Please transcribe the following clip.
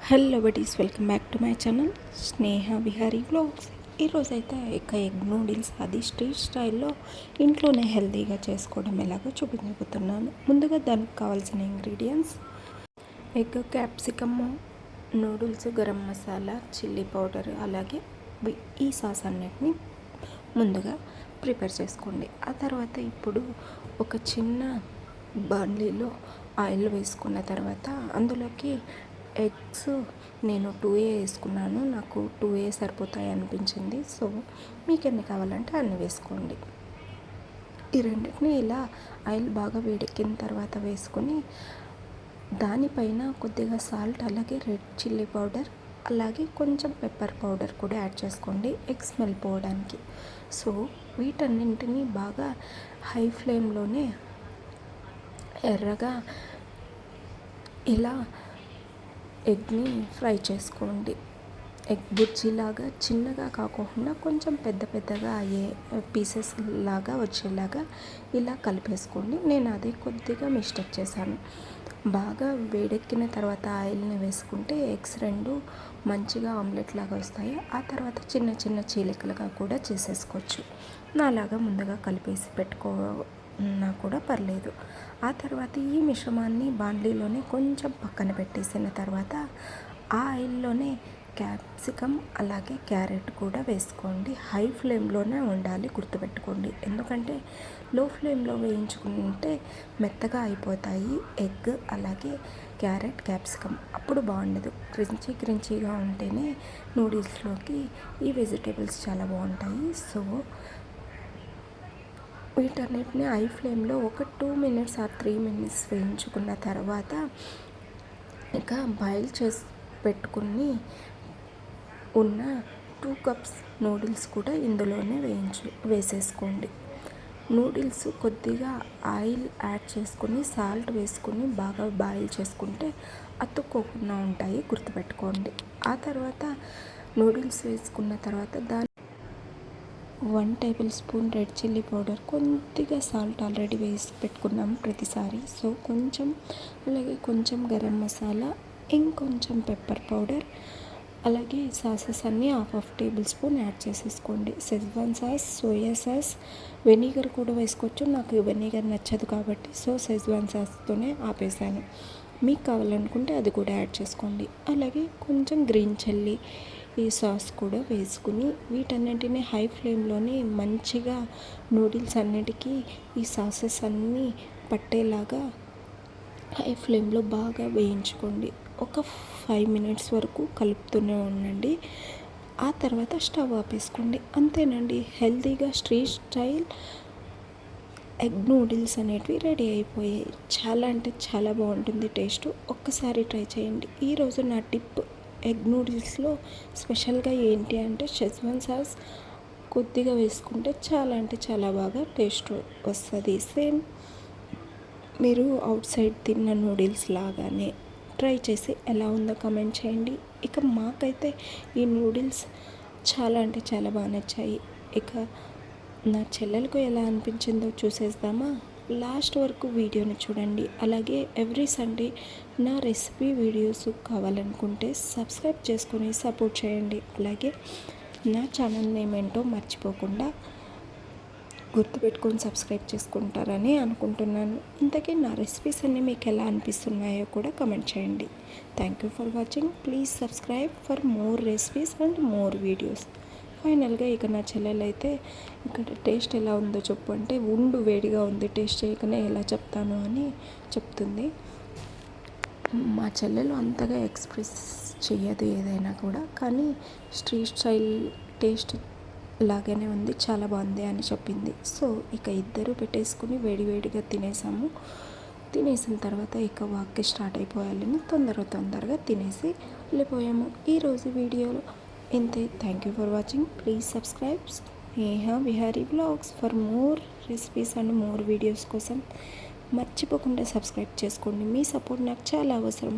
Hello buddies, welcome back to my channel Sneha Vihari vlogs. ఈరోజైతే ఇక egg noodles అది street స్టైల్లో ఇంట్లోనే హెల్తీగా చేసుకోవడం ఎలాగో చూపించబోతున్నాను. ముందుగా దానికి కావాల్సిన ingredients: egg, capsicum, noodles, garam masala, chilli powder, అలాగే ఈ సాస్ అన్నిటిని ముందుగా ప్రిపేర్ చేసుకోండి. ఆ తర్వాత ఇప్పుడు ఒక చిన్న బాండ్లీలో ఆయిల్ వేసుకున్న తర్వాత అందులోకి ఎగ్స్ నేను 2A వేసుకున్నాను. నాకు 2A సరిపోతాయి అనిపించింది. సో మీకు ఎన్ని కావాలంటే అన్ని వేసుకోండి. ఈ రెండింటిని ఇలా ఆయిల్ బాగా వేడెక్కిన తర్వాత వేసుకొని దానిపైన కొద్దిగా సాల్ట్, అలాగే రెడ్ చిల్లీ పౌడర్, అలాగే కొంచెం పెప్పర్ పౌడర్ కూడా యాడ్ చేసుకోండి ఎగ్ స్మెల్ పోవడానికి. సో వీటన్నింటినీ బాగా హై ఫ్లేమ్లోనే ఎర్రగా ఇలా ఎగ్ని ఫ్రై చేసుకోండి. ఎగ్ బుర్జీలాగా చిన్నగా కాకుండా కొంచెం పెద్దగా అయ్యే పీసెస్ లాగా వచ్చేలాగా ఇలా కలిపేసుకోండి. నేను అదే కొద్దిగా మిస్టేక్ చేశాను. బాగా వేడెక్కిన తర్వాత ఆయిల్ని వేసుకుంటే ఎగ్స్ రెండు మంచిగా ఆమ్లెట్ లాగా వస్తాయి. ఆ తర్వాత చిన్న చీలికలుగా కూడా చేసేసుకోవచ్చు. నాలాగా ముందుగా కలిపేసి పెట్టుకున్నా కూడా పర్లేదు. ఆ తర్వాత ఈ మిశ్రమాన్ని బాండ్లీలోనే కొంచెం పక్కన పెట్టేసిన తర్వాత ఆ ఆయిల్లోనే క్యాప్సికమ్ అలాగే క్యారెట్ కూడా వేసుకోండి. హై ఫ్లేమ్లోనే ఉండాలి, గుర్తుపెట్టుకోండి. ఎందుకంటే లో ఫ్లేమ్లో వేయించుకుంటే మెత్తగా అయిపోతాయి ఎగ్ అలాగే క్యారెట్, క్యాప్సికమ్. అప్పుడు బాగుండదు. క్రించీగా ఉంటేనే నూడిల్స్లోకి ఈ వెజిటేబుల్స్ చాలా బాగుంటాయి. సో వీటన్నిటిని హై ఫ్లేమ్లో ఒక 2 minutes ఆర్ 3 minutes వేయించుకున్న తర్వాత ఇక బాయిల్ చేసి పెట్టుకుని ఉన్న 2 cups నూడిల్స్ కూడా ఇందులోనే వేసేసుకోండి. నూడిల్స్ కొద్దిగా ఆయిల్ యాడ్ చేసుకుని సాల్ట్ వేసుకుని బాగా బాయిల్ చేసుకుంటే అతుక్కోకుండా ఉంటాయి, గుర్తుపెట్టుకోండి. ఆ తర్వాత నూడిల్స్ వేసుకున్న తర్వాత 1 tablespoon రెడ్ చిల్లీ పౌడర్, కొద్దిగా సాల్ట్ ఆల్రెడీ వేసి పెట్టుకున్నాము ప్రతిసారి. సో కొంచెం, అలాగే కొంచెం గరం మసాలా, ఇంకొంచెం పెప్పర్ పౌడర్, అలాగే సాసెస్ అన్నీ హాఫ్ tablespoon యాడ్ చేసేసుకోండి. Schezwan sauce, soya sauce, vinegar కూడా వేసుకోవచ్చు. నాకు వెనిగర్ నచ్చదు కాబట్టి సో షెజ్వాన్ సాస్తోనే ఆపేసాను. మీకు కావాలనుకుంటే అది కూడా యాడ్ చేసుకోండి. అలాగే కొంచెం గ్రీన్ చిల్లీ ఈ సాస్ కూడా వేసుకుని వీటన్నింటినీ హై ఫ్లేమ్లోనే మంచిగా నూడిల్స్ అన్నిటికీ ఈ సాసెస్ అన్నీ పట్టేలాగా హై ఫ్లేమ్లో బాగా వేయించుకోండి. ఒక 5 minutes వరకు కలుపుతూనే ఉండండి. ఆ తర్వాత స్టవ్ ఆపేసుకోండి. అంతేనండి, హెల్తీగా స్ట్రీట్ స్టైల్ ఎగ్ నూడిల్స్ అనేటివి రెడీ అయిపోయాయి. చాలా అంటే చాలా బాగుంటుంది టేస్ట్. ఒక్కసారి ట్రై చేయండి. ఈరోజు నా టిప్ ఎగ్ నూడిల్స్లో స్పెషల్గా ఏంటి అంటే షెజ్వాన్ సాస్ కొద్దిగా వేసుకుంటే చాలా అంటే చాలా బాగా టేస్ట్ వస్తుంది. సేమ్ మీరు అవుట్ సైడ్ తిన్న నూడిల్స్ లాగానే ట్రై చేసి ఎలా ఉందో కమెంట్ చేయండి. ఇక మాకైతే ఈ నూడిల్స్ చాలా అంటే చాలా బాగా నచ్చాయి. ఇక నా చెల్లెలకు ఎలా అనిపించిందో చూసేద్దామా? లాస్ట్ వరకు వీడియోని చూడండి. అలాగే ఎవ్రీ సండే నా రెసిపీ వీడియోస్ కావాలనుకుంటే సబ్స్క్రైబ్ చేసుకొని సపోర్ట్ చేయండి. అలాగే నా ఛానల్ నేమ్ ఏంటో మర్చిపోకుండా గుర్తుపెట్టుకొని సబ్స్క్రైబ్ చేసుకుంటారని అనుకుంటున్నాను. ఇంతకీ నా రెసిపీస్ అన్నీ మీకు ఎలా అనిపిస్తున్నాయో కూడా కమెంట్ చేయండి. Thank you for watching. Please subscribe for more recipes and more videos. ఫైనల్గా ఇక నా చెల్లెలు అయితే ఇక్కడ టేస్ట్ ఎలా ఉందో చెప్పు అంటే వేడిగా ఉంది, టేస్ట్ చేయకనే ఎలా చెప్తాను అని చెప్తుంది. మా చెల్లెలు అంతగా ఎక్స్ప్రెస్ చెయ్యదు ఏదైనా కూడా, కానీ స్ట్రీట్ స్టైల్ టేస్ట్ లాగానే ఉంది, చాలా బాగుంది అని చెప్పింది. సో ఇక ఇద్దరు పెట్టేసుకుని వేడిగా తినేసిన తర్వాత ఇక వాక్కి స్టార్ట్ అయిపోయాలని తొందరగా తినేసి వెళ్ళిపోయాము. ఈరోజు వీడియోలో ఇంతే. Thank you for watching. Please subscribe Sneha Vihari vlogs for more recipes and more videos కోసం మర్చిపోకుండా సబ్స్క్రైబ్ చేసుకోండి. మీ సపోర్ట్ నాకు చాలా అవసరం.